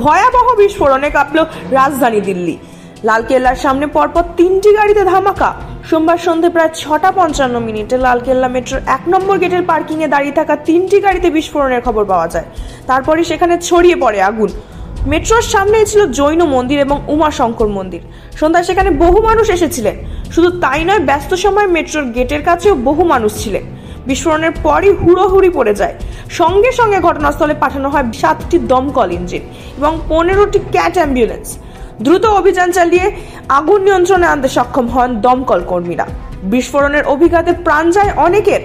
ভয়াবহ বিস্ফোরণে কাঁপল রাজধানী দিল্লি। লালকেল্লার সামনে পরপর 3টি গাড়িতে ধামাকা। সোমবার সন্ধ্যে প্রায় 6:55 লালকেল্লা মেট্রোর 1 নম্বর গেটের পার্কিং এ দাঁড়িয়ে থাকা 3টি গাড়িতে বিস্ফোরণের খবর পাওয়া যায়। তারপরই সেখানে ছড়িয়ে পড়ে আগুন। মেট্রোর সামনেই ছিল জৈন মন্দির এবং উমাশঙ্কর মন্দির। সন্ধ্যায় সেখানে বহু মানুষ এসেছিলেন। শুধু তাই নয়, ব্যস্ত সময় মেট্রোর গেটের কাছেও বহু মানুষ ছিলেন। বিস্ফোরণের পরই হুড়োহুড়ি পড়ে যায়। সঙ্গে সঙ্গে ঘটনাস্থলে পাঠানো হয় 7টি দমকল ইঞ্জিন এবং 15টি ক্যাট অ্যাম্বুলেন্স। দ্রুত অভিযান চালিয়ে আগুন নিয়ন্ত্রণে আনতে সক্ষম হন দমকল কর্মীরা। বিস্ফোরণের অভিঘাতে প্রাণ যায় অনেকের,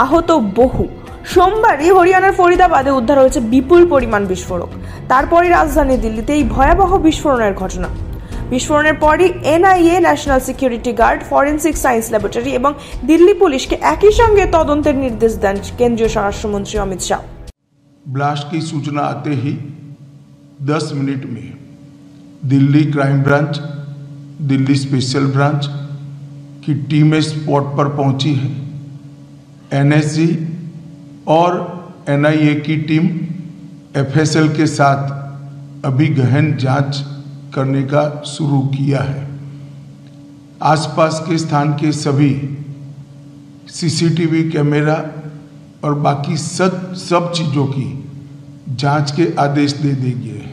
আহত বহু। সোমবারই হরিয়ানার ফরিদাবাদে উদ্ধার হয়েছে বিপুল পরিমাণ বিস্ফোরক। তারপরই রাজধানী দিল্লিতে এই ভয়াবহ বিস্ফোরণের ঘটনা। বিস্ফোরণের পরই NIA, national security guard, forensic science laboratory এবং দিল্লি পুলিশকে একই সঙ্গে তদন্তের নির্দেশ দেন কেন্দ্রীয় স্বরাষ্ট্রমন্ত্রী অমিত শাহ। ब्लास्ट की सूचना आते ही 10 मिनट में Delhi crime branch, Delhi special branch की टीमें स्पॉट पर पहुंची है। एनएसजी और एनआईए की टीम एफएसएल के साथ अभी गहन जांच करने का शुरू किया है। आसपास के स्थान के सभी सीसीटीवी कैमरा और बाकी सब चीजों की जांच के आदेश दे दिए हैं।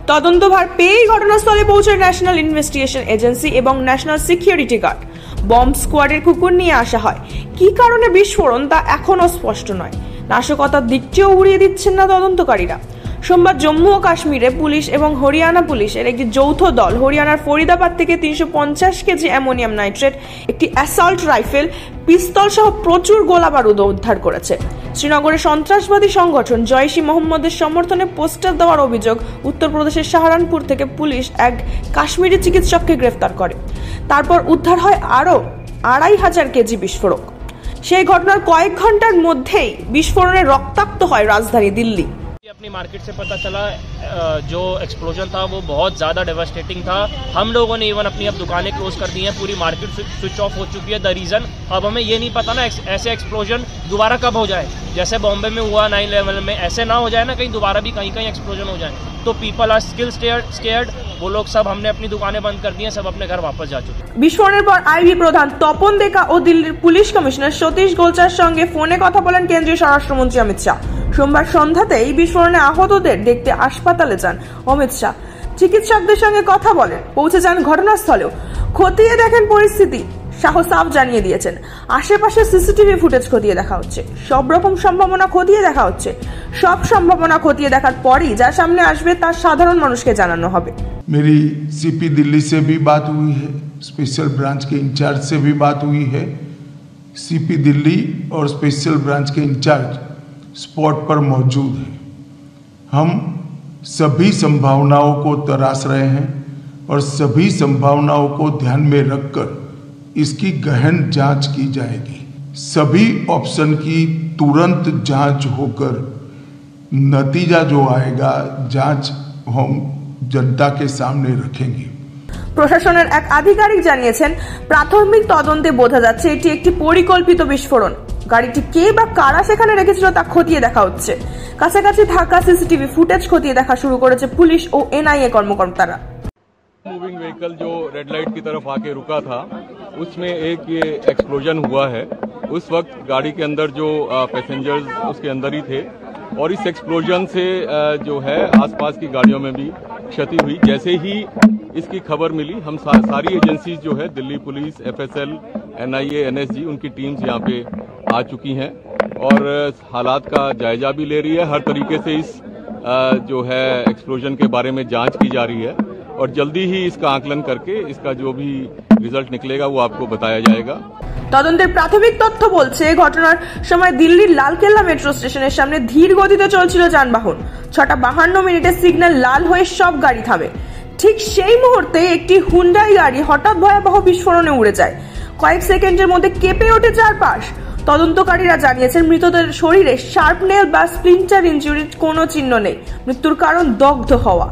তদন্তভার পেয়ে ঘটনাস্থলে পৌঁছায় ন্যাশনাল ইনভেস্টিগেশন এজেন্সি এবং ন্যাশনাল সিকিউরিটি গার্ড। বম্ব স্কোয়াডের কুকুর নিয়ে আসা হয়। কি কারণে বিস্ফোরণ তা এখনও স্পষ্ট নয়। নাশকতার দিকটিও উড়িয়ে দিচ্ছেন না তদন্তকারীরা। সোমবার জম্মু ও কাশ্মীরে পুলিশ এবং হরিয়ানা পুলিশের একটি যৌথ দল হরিয়ানার ফরিদাবাদ থেকে 350 কেজি অ্যামোনিয়াম নাইট্রেট, একটি অ্যাসল্ট রাইফেল, পিস্তল সহ প্রচুর গোলা বারুদ উদ্ধার করেছে। শ্রীনগরে সন্ত্রাসবাদী সংগঠন জৈশ-ই-মোহাম্মদের সমর্থনে পোস্টার দেওয়ার অভিযোগ উত্তরপ্রদেশের সাহারানপুর থেকে পুলিশ এক কাশ্মীরি চিকিৎসককে গ্রেফতার করে। তারপর উদ্ধার হয় আরও 2500 কেজি বিস্ফোরক। সেই ঘটনার কয়েক ঘন্টার মধ্যেই বিস্ফোরণে রক্তাক্ত হয় রাজধানী দিল্লি। अपनी मार्केट से पता चला जो एक्सप्लोजन था वो बहुत ज़्यादा डेवास्टेटिंग था। हम लोगों ने इवन अपनी अब दुकानें क्लोज कर दी हैं, पूरी मार्केट स्विच ऑफ हो चुकी है। द रीज़न अब हमें ये नहीं पता ना ऐसे एक्सप्लोजन दोबारा कब हो जाए, जैसे बॉम्बे में हुआ 9/11 में, ऐसे ना हो जाए ना कहीं दोबारा भी कहीं कहीं एक्सप्लोजन हो जाए। तो पीपल आर स्टिल स्केयर्ड। वो लोग सब, हमने अपनी दुकानें बंद कर दी हैं, सब अपने घर वापस जा चुके हैं। বিস্ফোরণের পর আইবি প্রধান তপন দেকা ও দিল্লির পুলিশ কমিশনার সতীশ গোলচার সঙ্গে ফোনে কথা বলেন কেন্দ্রীয় স্বরাষ্ট্রমন্ত্রী অমিত শাহ। সোমবার সন্ধ্যাতে এই বিস্ফোরণে আহতদের দেখতে হাসপাতালে যান অমিত শাহ। চিকিৎসকদের সঙ্গে কথা বলেন, পৌঁছে যান ঘটনাস্থলেও, খতিয়ে দেখেন পরিস্থিতি। শাহ সাফ জানিয়ে দিয়েছেন, আশেপাশে সিসিটিভি ফুটেজ খতিয়ে দেখা হচ্ছে, সব রকম সম্ভাবনা খতিয়ে দেখা হচ্ছে। সব সম্ভাবনা খতিয়ে দেখার পরই যা সামনে আসবে তা সাধারণ মানুষকে জানানো হবে। मेरी सीपी दिल्ली से भी बात हुई है, स्पेशल ब्रांच के इंचार्ज से भी बात हुई है। सीपी दिल्ली और स्पेशल ब्रांच के इंचार्ज स्पॉट पर मौजूद हैं। हम सभी संभावनाओं को तराश रहे हैं और सभी संभावनाओं को ध्यान में रखकर इसकी गहन जांच की जाएगी। सभी ऑप्शन की तुरंत जांच होकर नतीजा जो आएगा, जांच हम जनता के सामने रखेंगे। প্রশাসনের এক আধিকারিক জানিয়েছেন, প্রাথমিক তদন্তে বোঝা যাচ্ছে এটি একটি পরিকল্পিত বিস্ফোরণ। গাড়িটি কে বা কারা সেখানে রেখেছিল তা খতিয়ে দেখা হচ্ছে। কাছাকাছি থাকা সিসিটিভি ফুটেজ খতিয়ে দেখা শুরু করেছে পুলিশ ও এনআইএ কর্মকর্তারা। मूविंग व्हीकल जो रेड लाइट की तरफ आके रुका था, उसमें एक ये एक्सप्लोजन हुआ है। उस वक्त गाड़ी के अंदर जो पैसेंजर्स उसके अंदर ही थे और इस एक्सप्लोजन से जो है आसपास की गाड़ियों में भी क्षति हुई। जैसे ही इसकी खबर मिली, हम सारी एजेंसीज जो है, Delhi police, FSL, NIA, NSG, उनकी टीम्स यहाँ पे आ चुकी हैं और हालात का जायजा भी ले रही है। हर तरीके से इस जो है एक्सप्लोजन के बारे में जांच की जा रही है और जल्दी ही इसका आकलन करके इसका जो भी रिजल्ट निकलेगा वो आपको बताया जाएगा। তদন্তের প্রাথমিক তথ্য বলছে, ঘটনার সময় দিল্লির লালকেল্লা মেট্রো স্টেশনের সামনে ধীর গতিতে চলছিল যানবাহন। 6:52 সিগন্যাল লাল হয়ে সব গাড়ি থামে। ঠিক সেই মুহূর্তে একটি হুন্ডাই গাড়ি হঠাৎ ভয়াবহ বিস্ফোরণে উড়ে যায়। কয়েক সেকেন্ডের মধ্যে কেঁপে ওঠে চারপাশ। তদন্তকারীরা জানিয়েছেন, মৃতদের শরীরে শার্প নেল বা স্প্লিন্টার ইনজুরির কোনো চিহ্ন নেই। মৃত্যুর কারণ দগ্ধ হওয়া।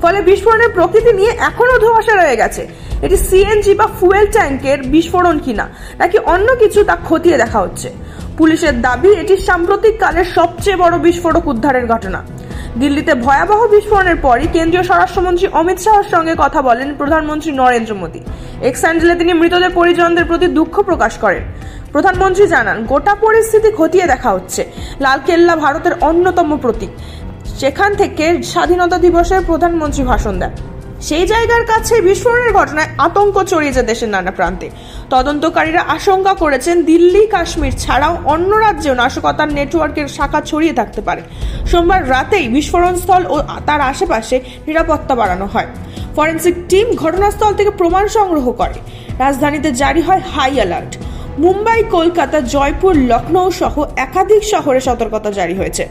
ফলে বিস্ফোরণের প্রকৃতি নিয়ে এখনো ধোঁয়াশা রয়ে গেছে। এটি সিএনজি বা ফুয়েল ট্যাঙ্কের বিস্ফোরণ কিনা নাকি অন্য কিছু তা খতিয়ে দেখা হচ্ছে। পুলিশের দাবি, এটি সাম্প্রতিক কালের সবচেয়ে বড় বিস্ফোরক উদ্ধারের ঘটনা। দিল্লিতে ভয়াবহ বিস্ফোরণের পরই কেন্দ্রীয় স্বরাষ্ট্রমন্ত্রী অমিত শাহের সঙ্গে কথা বলেন প্রধানমন্ত্রী নরেন্দ্র মোদী। এক্স হ্যান্ডেলে তিনি মৃতদের পরিজনদের প্রতি দুঃখ প্রকাশ করেন। প্রধানমন্ত্রী জানান, গোটা পরিস্থিতি খতিয়ে দেখা হচ্ছে। লালকেল্লা ভারতের অন্যতম প্রতীক, সেখান থেকে স্বাধীনতা দিবসে প্রধানমন্ত্রী ভাষণ দেন। সেই জায়গার কাছে বিস্ফোরণের ঘটনায় আতঙ্ক ছড়িয়েছে দেশের নানা প্রান্তে। তদন্তকারীরা আশঙ্কা করেছেন দিল্লি, কাশ্মীর ছাড়াও অন্য রাজ্যেও নাশকতার নেটওয়ার্কের শাখা ছড়িয়ে থাকতে পারে। সোমবার রাতেই বিস্ফোরণস্থল ও তার আশেপাশে নিরাপত্তা বাড়ানো হয়। ফরেনসিক টিম ঘটনাস্থল থেকে প্রমাণ সংগ্রহ করে। রাজধানীতে জারি হয় হাই অ্যালার্ট। মুম্বাই, কলকাতা, জয়পুর, লখনৌ সহ একাধিক শহরে সতর্কতা জারি হয়েছে।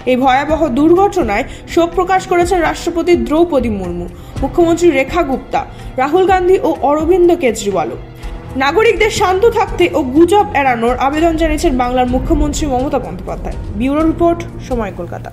এই ভয়াবহ দুর্ঘটনায় শোক প্রকাশ করেছেন রাষ্ট্রপতি দ্রৌপদী মুর্মু, মুখ্যমন্ত্রী রেখা গুপ্তা, রাহুল গান্ধী ও অরবিন্দ কেজরিওয়ালও। নাগরিকদের শান্ত থাকতে ও গুজব এড়ানোর আবেদন জানিয়েছেন বাংলার মুখ্যমন্ত্রী মমতা বন্দ্যোপাধ্যায়। ব্যুরো রিপোর্ট, সময়, কলকাতা।